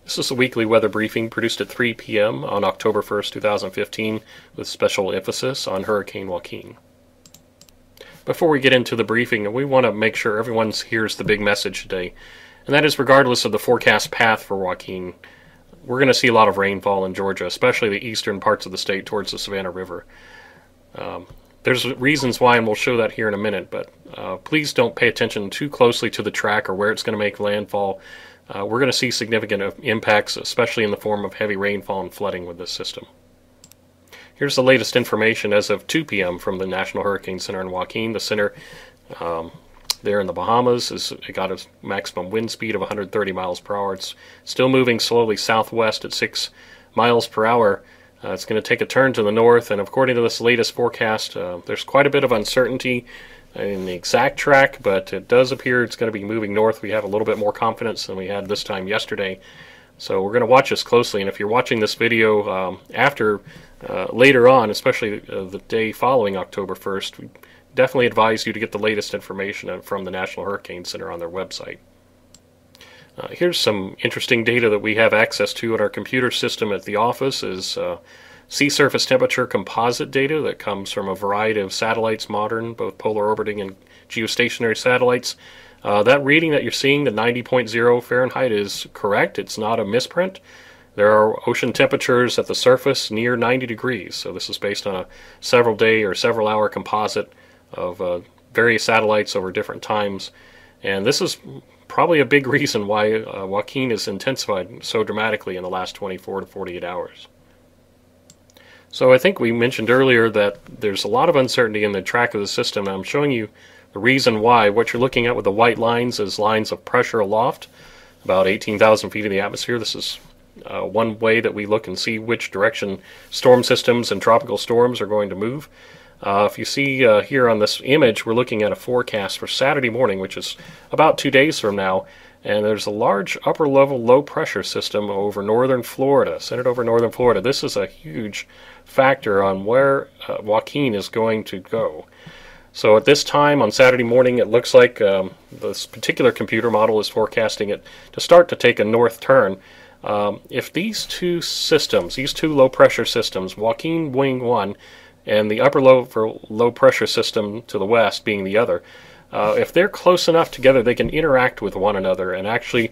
This is a weekly weather briefing produced at 3 p.m. on October 1st, 2015, with special emphasis on Hurricane Joaquin. Before we get into the briefing, we want to make sure everyone hears the big message today, and that is regardless of the forecast path for Joaquin, we're going to see a lot of rainfall in Georgia, especially the eastern parts of the state towards the Savannah River. There's reasons why, and we'll show that here in a minute, but please don't pay attention too closely to the track or where it's going to make landfall. We're going to see significant impacts, especially in the form of heavy rainfall and flooding with this system. Here's the latest information as of 2 p.m. from the National Hurricane Center in Joaquin. The center there in the Bahamas it got a maximum wind speed of 130 miles per hour. It's still moving slowly southwest at 6 miles per hour. It's going to take a turn to the north, and according to this latest forecast, there's quite a bit of uncertainty in the exact track, but it does appear it's going to be moving north. We have a little bit more confidence than we had this time yesterday, so we're going to watch this closely. And if you're watching this video later on, especially the day following October 1st, we definitely advise you to get the latest information from the National Hurricane Center on their website. Here's some interesting data that we have access to in our computer system at the office. Is sea surface temperature composite data that comes from a variety of satellites, modern, both polar orbiting and geostationary satellites. That reading that you're seeing, the 90.0 Fahrenheit, is correct. It's not a misprint. There are ocean temperatures at the surface near 90 degrees. So this is based on a several day or several hour composite of various satellites over different times. And this is probably a big reason why Joaquin has intensified so dramatically in the last 24 to 48 hours. So I think we mentioned earlier that there's a lot of uncertainty in the track of the system. I'm showing you the reason why. What you're looking at with the white lines is lines of pressure aloft, about 18,000 feet in the atmosphere. This is one way that we look and see which direction storm systems and tropical storms are going to move. If you see here on this image, we're looking at a forecast for Saturday morning, which is about 2 days from now, and there's a large upper-level low-pressure system over northern Florida, centered over northern Florida. This is a huge factor on where Joaquin is going to go. So at this time on Saturday morning, it looks like this particular computer model is forecasting it to start to take a north turn. If these two systems, these two low-pressure systems, Joaquin Wing 1 and the upper low pressure system to the west being the other, if they're close enough together, they can interact with one another and actually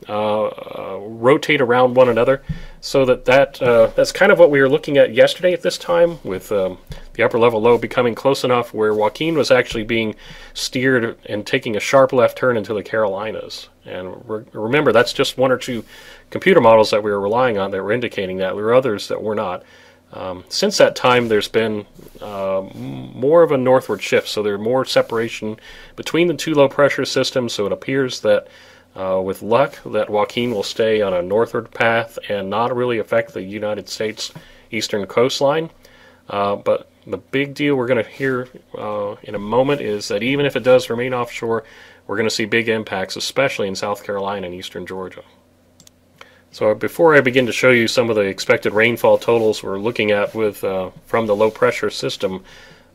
rotate around one another, so that's kind of what we were looking at yesterday at this time, with the upper level low becoming close enough where Joaquin was actually being steered and taking a sharp left turn into the Carolinas. And remember, that's just one or two computer models that we were relying on that were indicating that. There were others that were not. Since that time, there's been more of a northward shift, so there's more separation between the two low-pressure systems, so it appears that with luck that Joaquin will stay on a northward path and not really affect the United States eastern coastline. But the big deal we're going to hear in a moment is that even if it does remain offshore, we're going to see big impacts, especially in South Carolina and eastern Georgia. So before I begin to show you some of the expected rainfall totals we're looking at with from the low pressure system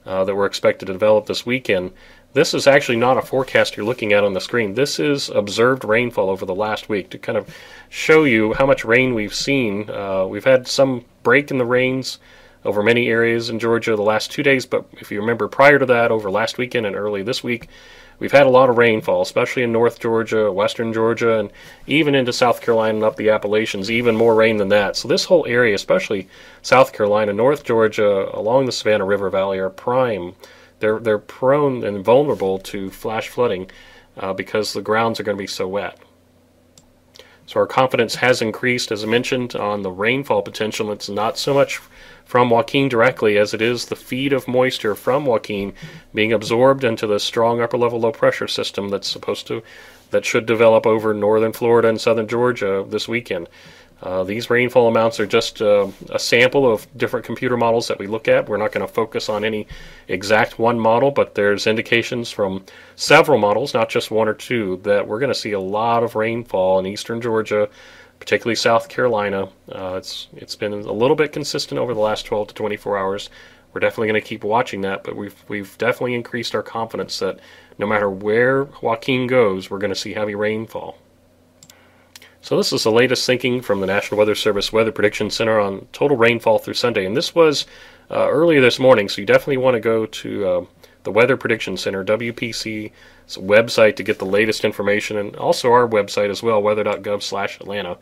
that we're expected to develop this weekend, this is actually not a forecast you're looking at on the screen. This is observed rainfall over the last week to kind of show you how much rain we've seen. We've had some break in the rains over many areas in Georgia the last 2 days, but if you remember prior to that, over last weekend and early this week, we've had a lot of rainfall, especially in North Georgia, Western Georgia, and even into South Carolina and up the Appalachians, even more rain than that. So this whole area, especially South Carolina, North Georgia, along the Savannah River Valley, are prime. They're prone and vulnerable to flash flooding because the grounds are going to be so wet. So our confidence has increased, as I mentioned, on the rainfall potential. It's not so much from Joaquin directly as it is the feed of moisture from Joaquin being absorbed into the strong upper level low pressure system that should develop over northern Florida and southern Georgia this weekend. These rainfall amounts are just a sample of different computer models that we look at. We're not going to focus on any exact one model, but there's indications from several models, not just one or two, that we're going to see a lot of rainfall in eastern Georgia, particularly South Carolina. It's been a little bit consistent over the last 12 to 24 hours. We're definitely going to keep watching that, but we've definitely increased our confidence that no matter where Joaquin goes, we're going to see heavy rainfall. So this is the latest thinking from the National Weather Service Weather Prediction Center on total rainfall through Sunday. And this was earlier this morning, so you definitely want to go to the Weather Prediction Center, WPC's website, to get the latest information, and also our website as well, weather.gov/Atlanta,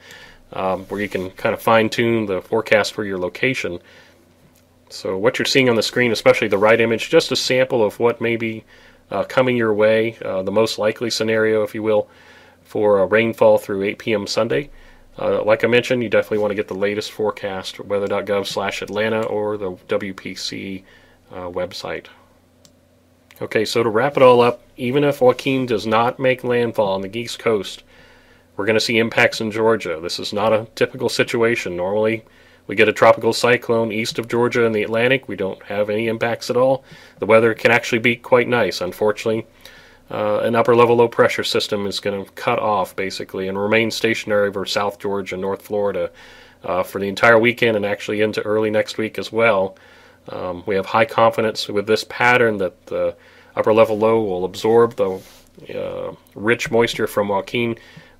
where you can kind of fine-tune the forecast for your location. So what you're seeing on the screen, especially the right image, just a sample of what may be coming your way, the most likely scenario, if you will, for rainfall through 8 p.m. Sunday. Like I mentioned, you definitely want to get the latest forecast, weather.gov/Atlanta or the WPC website. Okay, so to wrap it all up, even if Joaquin does not make landfall on the East Coast, we're going to see impacts in Georgia. This is not a typical situation. Normally, we get a tropical cyclone east of Georgia in the Atlantic. We don't have any impacts at all. The weather can actually be quite nice. Unfortunately, an upper-level low-pressure system is going to cut off, basically, and remain stationary over South Georgia and North Florida for the entire weekend and actually into early next week as well. We have high confidence with this pattern that the upper-level low will absorb the rich moisture from Joaquin.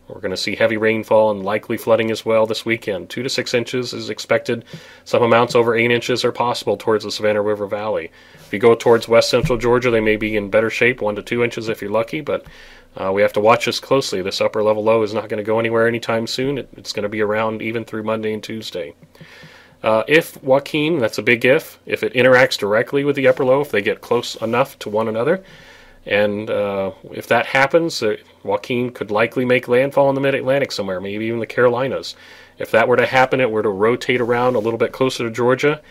We're going to see heavy rainfall and likely flooding as well this weekend. 2 to 6 inches is expected. Some amounts over 8 inches are possible towards the Savannah River Valley. If you go towards west central Georgia, they may be in better shape, 1 to 2 inches if you're lucky, but we have to watch this closely. This upper level low is not going to go anywhere anytime soon. It's going to be around even through Monday and Tuesday. If Joaquin, that's a big if it interacts directly with the upper low, if they get close enough to one another, and if that happens, Joaquin could likely make landfall in the mid-Atlantic somewhere, maybe even the Carolinas. If that were to happen, it were to rotate around a little bit closer to Georgia.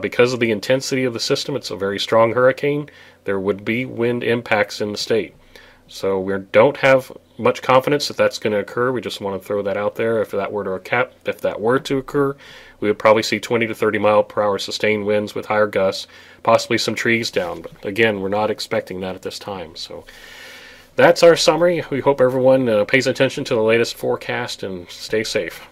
Because of the intensity of the system, it's a very strong hurricane. There would be wind impacts in the state. So we don't have much confidence that that's going to occur. We just want to throw that out there. If that were to occur, we would probably see 20 to 30 mile per hour sustained winds with higher gusts, possibly some trees down. But again, we're not expecting that at this time. So that's our summary. We hope everyone pays attention to the latest forecast and stay safe.